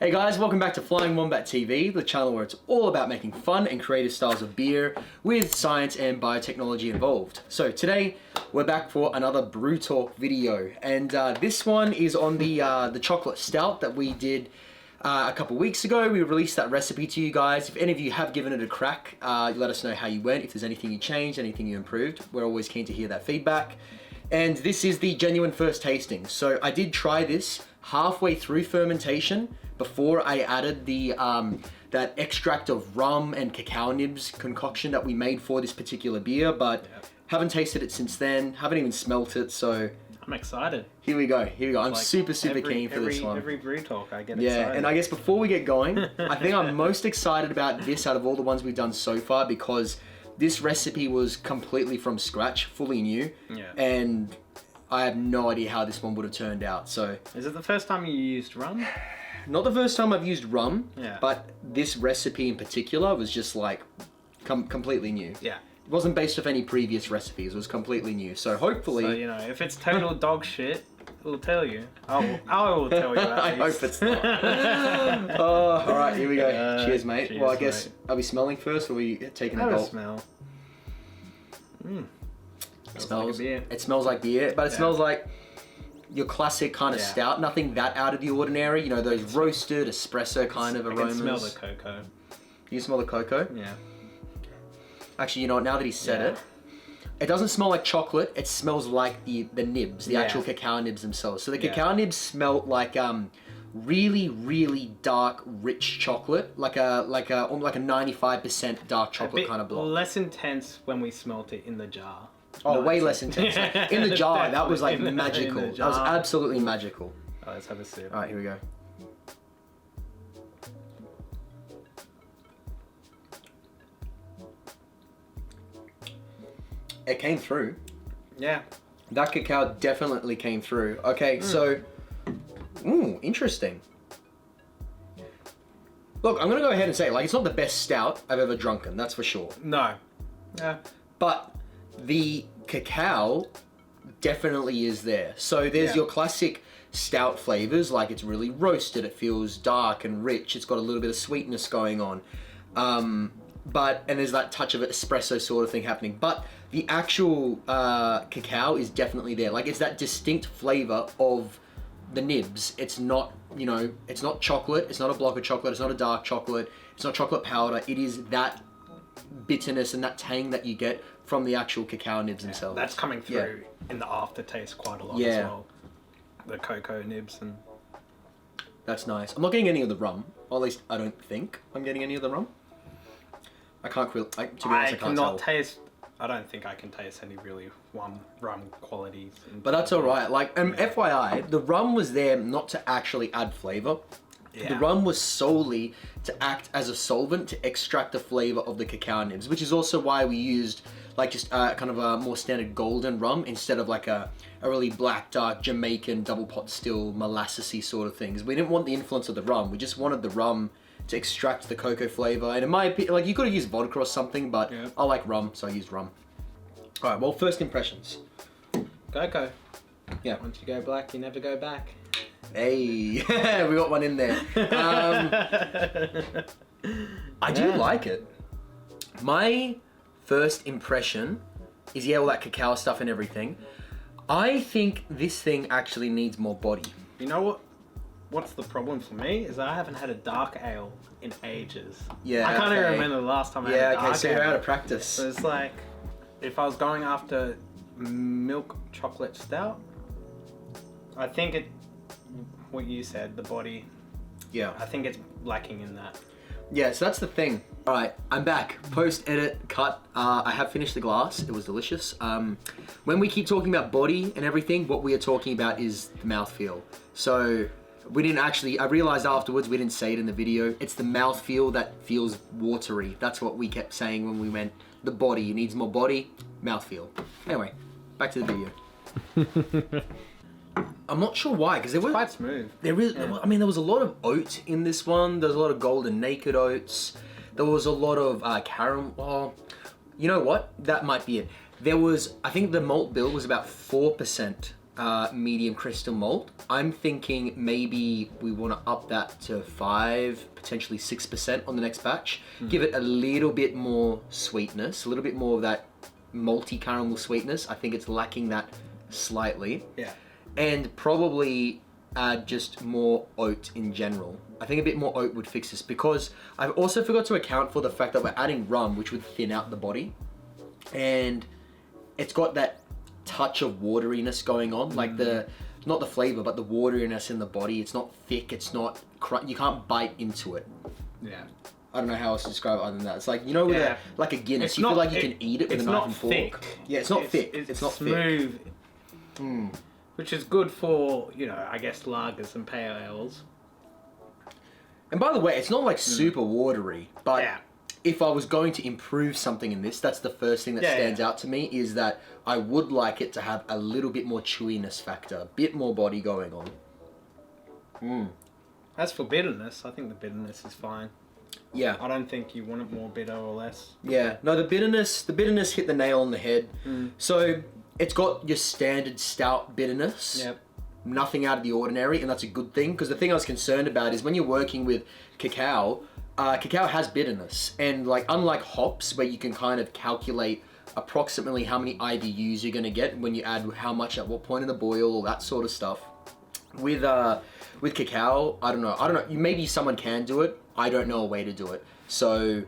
Hey guys, welcome back to Flying Wombat TV, the channel where it's all about making fun and creative styles of beer with science and biotechnology involved. So today we're back for another brew talk video, and this one is on the chocolate stout that we did a couple weeks ago. We released that recipe to you guys. If any of you have given it a crack, let us know how you went, if there's anything you changed, anything you improved. We're always keen to hear that feedback. And this is the genuine first tasting. So I did try this halfway through fermentation before I added the that extract of rum and cacao nibs concoction that we made for this particular beer, but haven't tasted it since then, haven't even smelt it, so I'm excited. Here we go. I'm like super keen for this one. Every brew talk I get excited. Yeah, and I guess before we get going, I think I'm most excited about this out of all the ones we've done so far, because this recipe was completely from scratch, fully new, and I have no idea how this one would have turned out. So, is it the first time you used rum? Not the first time I've used rum, yeah, but this recipe in particular was just like completely new. Yeah. It wasn't based off any previous recipes, it was completely new. So hopefully... So, you know, if it's total dog shit, it'll tell you. I will tell you at least. I hope it's not. Oh, alright, here we go. Cheers, mate. Cheers, well, I guess, mate. Are we smelling first, or are we taking a Have gulp? a smell. It Like a beer. It smells like beer, but it smells like your classic kind of stout. Nothing that out of the ordinary. You know, those roasted espresso kind of aromas. I can smell the cocoa. You smell the cocoa? Yeah. Actually, you know what? Now that he said it doesn't smell like chocolate. It smells like the nibs, the actual cacao nibs themselves. So the cacao nibs smell like really dark, rich chocolate, like a 95% dark chocolate kind of block. Less intense when we smelt it in the jar. Oh, way less intense. In the jar, that was like magical. That was absolutely magical. Oh, let's have a sip. All right, here we go. It came through. Yeah. That cacao definitely came through. Okay, so, interesting. Look, I'm gonna go ahead and say, like, it's not the best stout I've ever drunken, that's for sure. No. Yeah. But the cacao definitely is there. So there's your classic stout flavors, like it's really roasted, it feels dark and rich, it's got a little bit of sweetness going on. And there's that touch of espresso sort of thing happening. But the actual cacao is definitely there. Like, it's that distinct flavor of the nibs. It's not, you know, it's not chocolate, it's not a block of chocolate, it's not a dark chocolate, it's not chocolate powder. It is that bitterness and that tang that you get from the actual cacao nibs themselves. That's coming through in the aftertaste quite a lot as well. The cocoa nibs and... That's nice. I'm not getting any of the rum. Or at least I don't think I'm getting any of the rum. I can't really... To be honest, I can't tell. taste... I don't think I can taste any really rum qualities. But that's alright. Like, FYI, the rum was there not to actually add flavor. Yeah. The rum was solely to act as a solvent to extract the flavor of the cacao nibs, which is also why we used like just kind of a more standard golden rum instead of like a really black, dark Jamaican double pot still molassesy sort of things. We didn't want the influence of the rum. We just wanted the rum to extract the cocoa flavor. And in my opinion, like, you could have used vodka or something, but I like rum, so I used rum. All right, well, first impressions. Cocoa. Yeah. Once you go black, you never go back. Hey, we got one in there. I do like it. My first impression is, all that cacao stuff and everything. I think this thing actually needs more body. You know what? What's the problem for me is I haven't had a dark ale in ages. Yeah, I can't even remember the last time I had a dark ale. So you're out of practice. So it's like, if I was going after milk chocolate stout, I think what you said, the body, I think it's lacking in that. Yeah, so that's the thing. All right, I'm back. Post-edit cut. I have finished the glass. It was delicious. When we keep talking about body and everything, what we are talking about is the mouthfeel. So we didn't actually, I realized afterwards we didn't say it in the video. It's the mouthfeel that feels watery. That's what we kept saying when we went, the body needs more body, mouthfeel. Anyway, back to the video. I'm not sure why, because there was quite smooth. There is, I mean, there was a lot of oat in this one. There was a lot of golden naked oats. There was a lot of caramel. Well, you know what? That might be it. There was, I think the malt bill was about 4% medium crystal malt. I'm thinking maybe we want to up that to 5, potentially 6% on the next batch. Give it a little bit more sweetness, a little bit more of that malty caramel sweetness. I think it's lacking that slightly. Yeah. And probably add just more oat in general. I think a bit more oat would fix this, because I've also forgot to account for the fact that we're adding rum, which would thin out the body. And it's got that touch of wateriness going on, like not the flavor, but the wateriness in the body. It's not thick, it's not, you can't bite into it. Yeah. I don't know how else to describe it other than that. It's like, you know, with like a Guinness, you feel like you can eat it with a knife and fork. Thick. Yeah, it's not thick. It's not smooth. Thick. Which is good for, you know, I guess lagers and pale ales. And by the way, it's not like super watery, but if I was going to improve something in this, that's the first thing that stands out to me, is that I would like it to have a little bit more chewiness factor, a bit more body going on. As for bitterness, I think the bitterness is fine. Yeah. I don't think you want it more bitter or less. Yeah. No, the bitterness hit the nail on the head. So it's got your standard stout bitterness. Yep. Nothing out of the ordinary, and that's a good thing, because the thing I was concerned about is when you're working with cacao, cacao has bitterness, and like unlike hops where you can kind of calculate approximately how many IBUs you're going to get when you add how much at what point in the boil, all that sort of stuff. With cacao, I don't know. Maybe someone can do it. I don't know a way to do it. So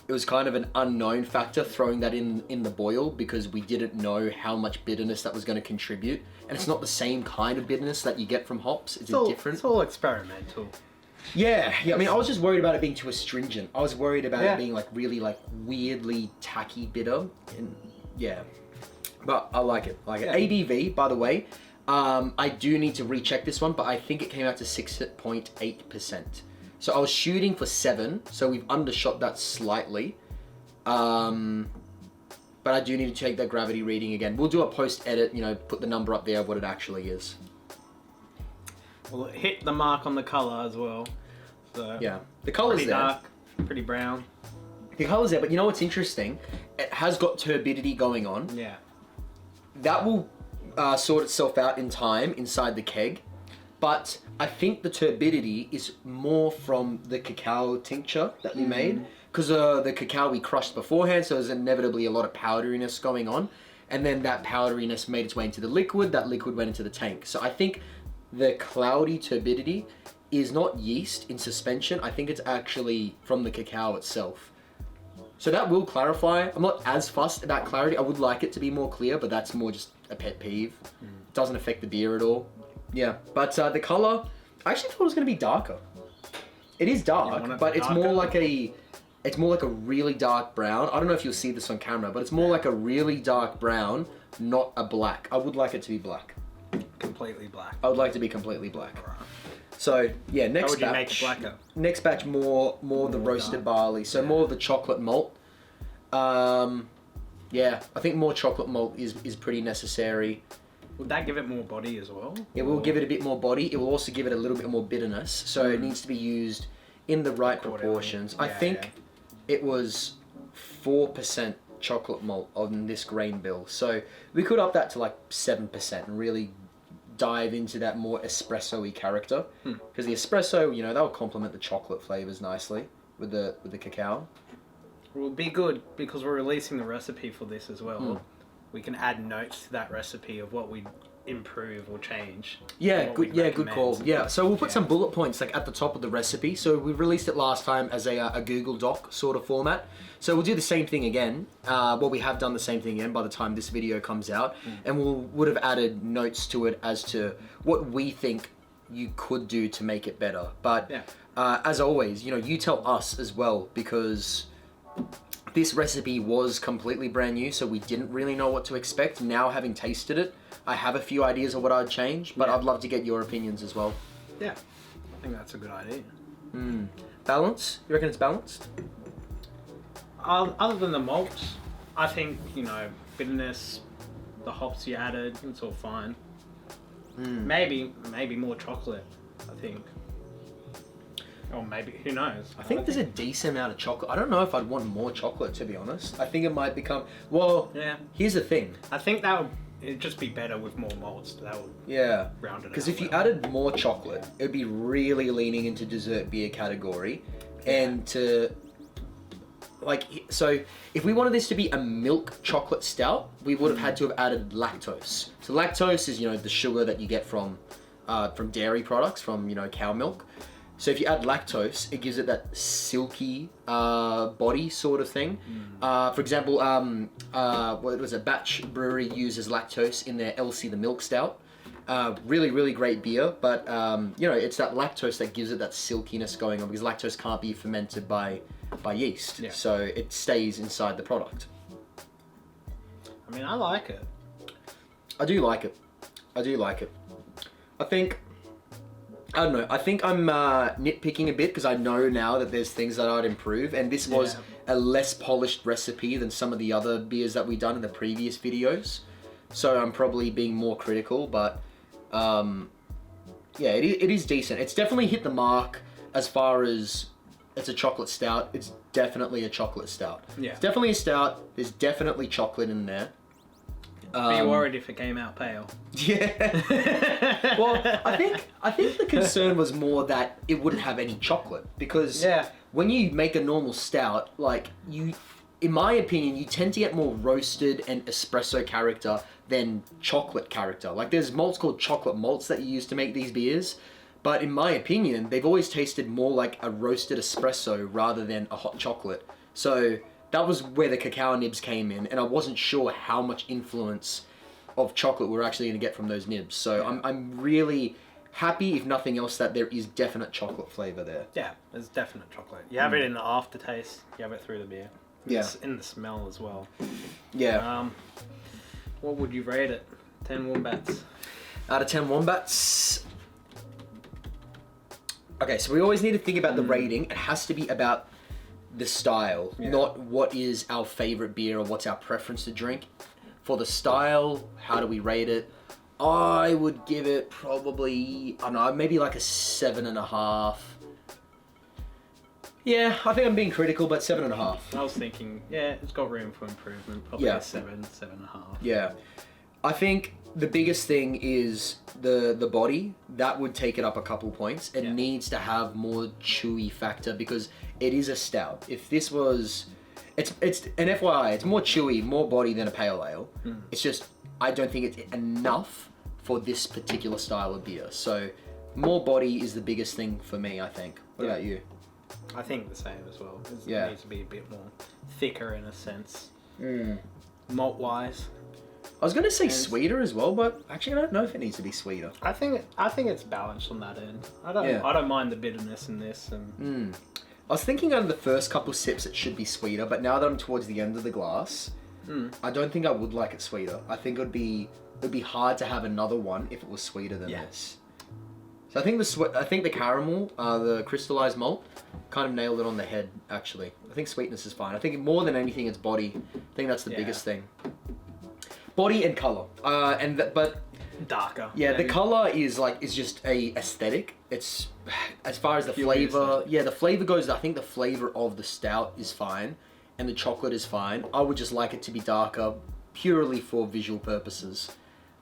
it was kind of an unknown factor throwing that in the boil, because we didn't know how much bitterness that was going to contribute. And it's not the same kind of bitterness that you get from hops. It's different. It's all experimental. Yeah. I mean, I was just worried about it being too astringent. I was worried about it being like really like weirdly tacky bitter. And yeah, but I like it. ABV, by the way, I do need to recheck this one, but I think it came out to 6.8%. So I was shooting for 7, so we've undershot that slightly. But I do need to check that gravity reading again. We'll do a post-edit, you know, put the number up there of what it actually is. Well, it hit the mark on the colour as well. So yeah, the colour's pretty there. Dark, pretty brown. The colour's there, but you know what's interesting? It has got turbidity going on. Yeah. That will sort itself out in time inside the keg. But I think the turbidity is more from the cacao tincture that we made. Because the cacao we crushed beforehand, so there's inevitably a lot of powderiness going on. And then that powderiness made its way into the liquid, that liquid went into the tank. So I think the cloudy turbidity is not yeast in suspension. I think it's actually from the cacao itself. So that will clarify. I'm not as fussed about clarity. I would like it to be more clear, but that's more just a pet peeve. Doesn't affect the beer at all. Yeah, but the color, I actually thought it was going to be darker. It is dark, but it's more like a really dark brown. I don't know if you'll see this on camera, but it's more like a really dark brown, not a black. I would like it to be black. Completely black. I would like it to be completely black. Right. So yeah, next How would you batch. make it blacker? Next batch, more of the roasted barley. So more of the chocolate malt. Yeah, I think more chocolate malt is pretty necessary. Would that give it more body as well? It will give it a bit more body. It will also give it a little bit more bitterness. So it needs to be used in the right proportions. I think it was 4% chocolate malt on this grain bill. So we could up that to like 7% and really dive into that more espresso-y character. Because the espresso, you know, that'll complement the chocolate flavors nicely with the cacao. It will be good because we're releasing the recipe for this as well. We can add notes to that recipe of what we improve or change. Yeah, good. Yeah, good call. Yeah, so we'll put some bullet points like at the top of the recipe. So we released it last time as a Google Doc sort of format. So we'll do the same thing again. Well, we have done the same thing again by the time this video comes out, and would have added notes to it as to what we think you could do to make it better. But as always, you know, you tell us as well, because this recipe was completely brand new, so we didn't really know what to expect. Now, having tasted it, I have a few ideas of what I'd change, but I'd love to get your opinions as well. Yeah, I think that's a good idea. Balance? You reckon it's balanced? Other than the malts, I think, you know, bitterness, the hops you added, it's all fine. Maybe more chocolate, I think. Or maybe, who knows? I think there's a decent amount of chocolate. I don't know if I'd want more chocolate, to be honest. I think it might become... Well, here's the thing. I think that would it'd just be better with more malts. That would round it out. Because if you added more chocolate, it would be really leaning into dessert beer category, and to so if we wanted this to be a milk chocolate stout, we would have had to have added lactose. So lactose is the sugar that you get from dairy products, from cow milk. So if you add lactose, it gives it that silky body sort of thing. For example, what was it? Batch Brewery uses lactose in their LC the Milk Stout. Really, really great beer, but it's that lactose that gives it that silkiness going on, because lactose can't be fermented by yeast, so it stays inside the product. I mean, I like it. I do like it. I don't know. I think I'm nitpicking a bit because I know now that there's things that I'd improve, and this was a less polished recipe than some of the other beers that we've done in the previous videos. So I'm probably being more critical, but it is decent. It's definitely hit the mark as far as it's a chocolate stout. It's definitely a chocolate stout. Yeah. It's definitely a stout. There's definitely chocolate in there. Be worried if it came out pale. Yeah. Well, I think the concern was more that it wouldn't have any chocolate, because when you make a normal stout, in my opinion, you tend to get more roasted and espresso character than chocolate character. Like, there's malts called chocolate malts that you use to make these beers, but in my opinion, they've always tasted more like a roasted espresso rather than a hot chocolate. So that was where the cacao nibs came in, and I wasn't sure how much influence of chocolate we're actually going to get from those nibs. So I'm really happy, if nothing else, that there is definite chocolate flavor there. Yeah, there's definite chocolate. You have it in the aftertaste. You have it through the beer. It's in the smell as well. Yeah. What would you rate it? 10 wombats. Out of 10 wombats. Okay, so we always need to think about the rating. It has to be about the style, not what is our favorite beer or what's our preference to drink. For the style, how do we rate it? I would give it probably, I don't know, maybe like a 7.5. Yeah, I think I'm being critical, but 7.5. I was thinking, it's got room for improvement. Probably a 7.5. Yeah. I think the biggest thing is the body. That would take it up a couple points. It needs to have more chewy factor, because it is a stout. If this was, it's an FYI, it's more chewy, more body than a pale ale. It's just, I don't think it's enough for this particular style of beer. So more body is the biggest thing for me, I think. What about you? I think the same as well. It needs to be a bit more thicker in a sense. Malt wise. I was going to say sweeter as well, but actually I don't know if it needs to be sweeter. I think it's balanced on that end. I don't mind the bitterness in this. And I was thinking under the first couple sips it should be sweeter, but now that I'm towards the end of the glass, I don't think I would like it sweeter. I think it'd be hard to have another one if it was sweeter than this. So I think the caramel, the crystallized malt, kind of nailed it on the head. Actually, I think sweetness is fine. I think more than anything, it's body. I think that's the biggest thing. Body and color, but darker. Yeah, maybe. The color is just a aesthetic. It's as far as the flavor. Yeah, the flavor goes. I think the flavor of the stout is fine, and the chocolate is fine. I would just like it to be darker, purely for visual purposes.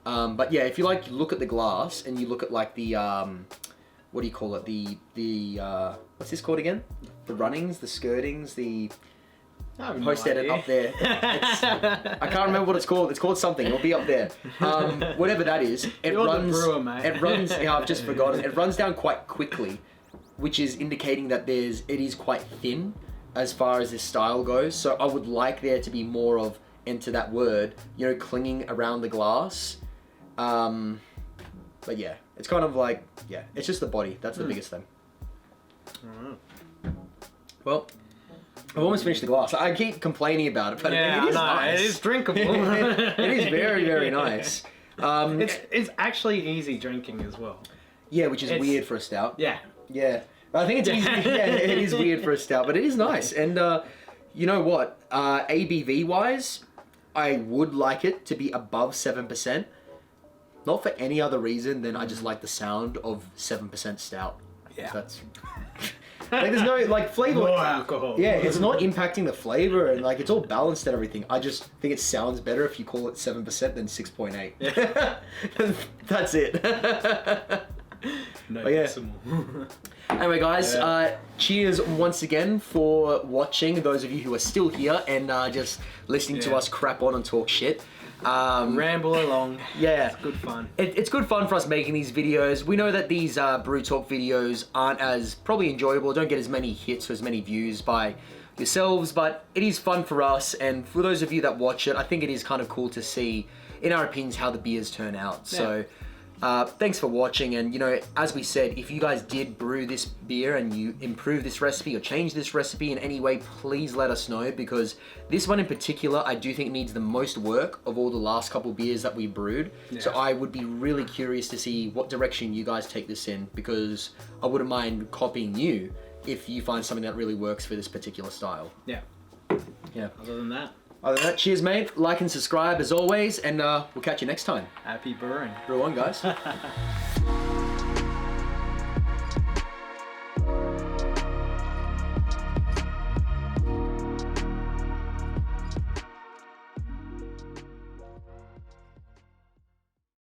But yeah, if you look at the glass and you look at the what do you call it? The what's this called again? The runnings, the skirtings, the post edit up there. I can't remember what it's called. It's called something. It'll be up there. Whatever that is, You're the brewer, mate. It runs. Yeah, I've just forgotten. It runs down quite quickly, which is indicating that it is quite thin as far as this style goes. So I would like there to be more of, enter that word, clinging around the glass. But yeah, it's kind of it's just the body. That's the biggest thing. Well, I've almost finished the glass. I keep complaining about it, but it is nice. It is drinkable. It is very, very nice. It's actually easy drinking as well. Yeah, which is weird for a stout. Yeah. Yeah. I think it's easy. Yeah, it is weird for a stout, but it is nice. And you know what? ABV wise, I would like it to be above 7%. Not for any other reason than I just like the sound of 7% stout. Yeah. Like there's no like flavor. More alcohol. Yeah, it's not impacting the flavor and like it's all balanced and everything. I just think it sounds better if you call it 7% than 6.8. Yeah. That's it. No But yeah. decimal. Anyway, guys, Yeah. cheers once again for watching. Those of you who are still here and just listening to Yeah. us crap on and talk shit. Ramble along. Yeah. It's good fun. It's good fun for us making these videos. We know that these Brew Talk videos aren't as probably enjoyable, don't get as many hits or as many views by yourselves, but it is fun for us. And for those of you that watch it, I think it is kind of cool to see, in our opinions, how the beers turn out. Yeah. So thanks for watching. And, you know, as we said, if you guys did brew this beer and you improve this recipe or change this recipe in any way, please let us know, because this one in particular, I do think needs the most work of all the last couple beers that we brewed. Yeah. So I would be really curious to see what direction you guys take this in, because I wouldn't mind copying you if you find something that really works for this particular style. Yeah. Yeah. Other than that, Cheers, mate. Like and subscribe as always, and we'll catch you next time. happy brewing. Brew on, guys.